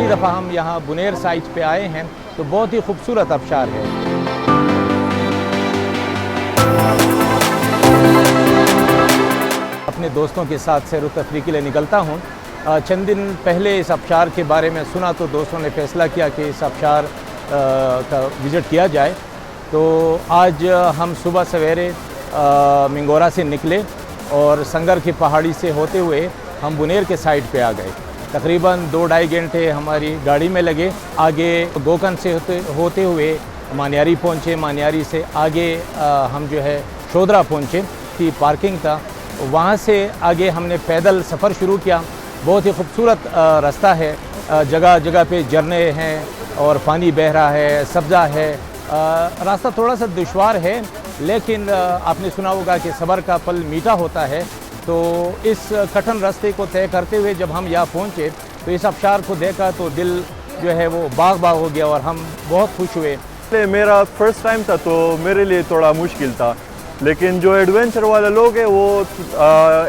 दफ़ा हम यहाँ बुनेर साइट पे आए हैं तो बहुत ही खूबसूरत आबशार है। अपने दोस्तों के साथ सैर व तफरीह के लिए निकलता हूँ। चंद दिन पहले इस आबशार के बारे में सुना तो दोस्तों ने फ़ैसला किया कि इस आबशार का विज़िट किया जाए। तो आज हम सुबह सवेरे मिंगोरा से निकले और संगर की पहाड़ी से होते हुए हम बुनेर के साइड पे आ गए। तकरीबन 2-2.5 घंटे हमारी गाड़ी में लगे। आगे गोकन से होते हुए मानियारी पहुँचे। मानियारी से आगे हम जो है शोधरा पहुँचे कि पार्किंग था। वहाँ से आगे हमने पैदल सफ़र शुरू किया। बहुत ही खूबसूरत रास्ता है। जगह जगह पे झरने हैं और पानी बह रहा है, सब्ज़ा है। रास्ता थोड़ा सा दुश्वार है, लेकिन आपने सुना होगा कि सब्र का फल मीठा होता है। तो इस कठिन रास्ते को तय करते हुए जब हम यहाँ पहुँचे तो इस आबशार को देखा तो दिल जो है वो बाग बाग हो गया और हम बहुत खुश हुए। मेरा फर्स्ट टाइम था तो मेरे लिए थोड़ा मुश्किल था, लेकिन जो एडवेंचर वाले लोग हैं वो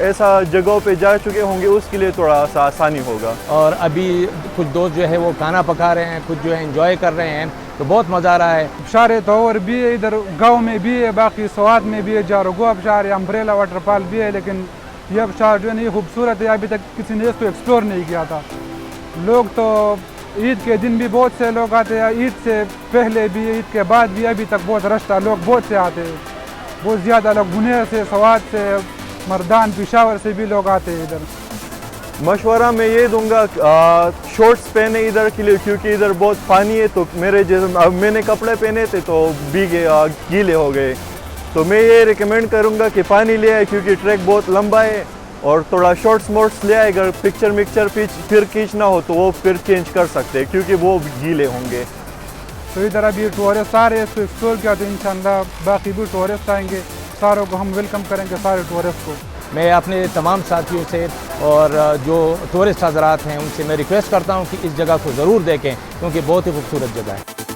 ऐसा जगहों पे जा चुके होंगे, उसके लिए थोड़ा सा आसानी होगा। और अभी कुछ दोस्त जो है वो खाना पका रहे हैं, कुछ जो है एंजॉय कर रहे हैं, तो बहुत मज़ा आ रहा है। आबशार तो और भी है, इधर गांव में भी है, बाकी स्वाद में भी है, जारोगो आबशार है, अम्ब्रेला वाटरफॉल भी है। लेकिन ये आबशार जो है नहीं खूबसूरत है, अभी तक किसी ने इसको एक्सप्लोर नहीं किया था। लोग तो ईद के दिन भी बहुत से लोग आते हैं, ईद से पहले भी, ईद के बाद भी अभी तक बहुत रश था। लोग बहुत से आते हैं, बहुत ज़्यादा लोग बुनेर से, सवाद से, मर्दान, पेशावर से भी लोग आते हैं इधर। मशवरा मैं ये दूंगा शॉर्ट्स पहने इधर के लिए, क्योंकि इधर बहुत पानी है। तो मेरे जैसे मैंने कपड़े पहने थे तो भीगे गीले हो गए। तो मैं ये रिकमेंड करूंगा कि पानी ले आए, क्योंकि ट्रैक बहुत लंबा है। और थोड़ा शॉर्ट्स मोर्ट्स ले आए, अगर पिक्चर फिर खींचना हो तो वो फिर चेंज कर सकते हैं, क्योंकि वो गीले होंगे। तो इधर अभी टूरिस्ट आ रहे हैं, इसको एक्सप्लोर किया तो इंशाल्लाह बाकी भी टूरिस्ट आएंगे, सारों को हम वेलकम करेंगे, सारे टूरिस्ट को। मैं अपने तमाम साथियों से और जो टूरिस्ट हज़रात हैं उनसे मैं रिक्वेस्ट करता हूँ कि इस जगह को ज़रूर देखें, क्योंकि बहुत ही खूबसूरत जगह है।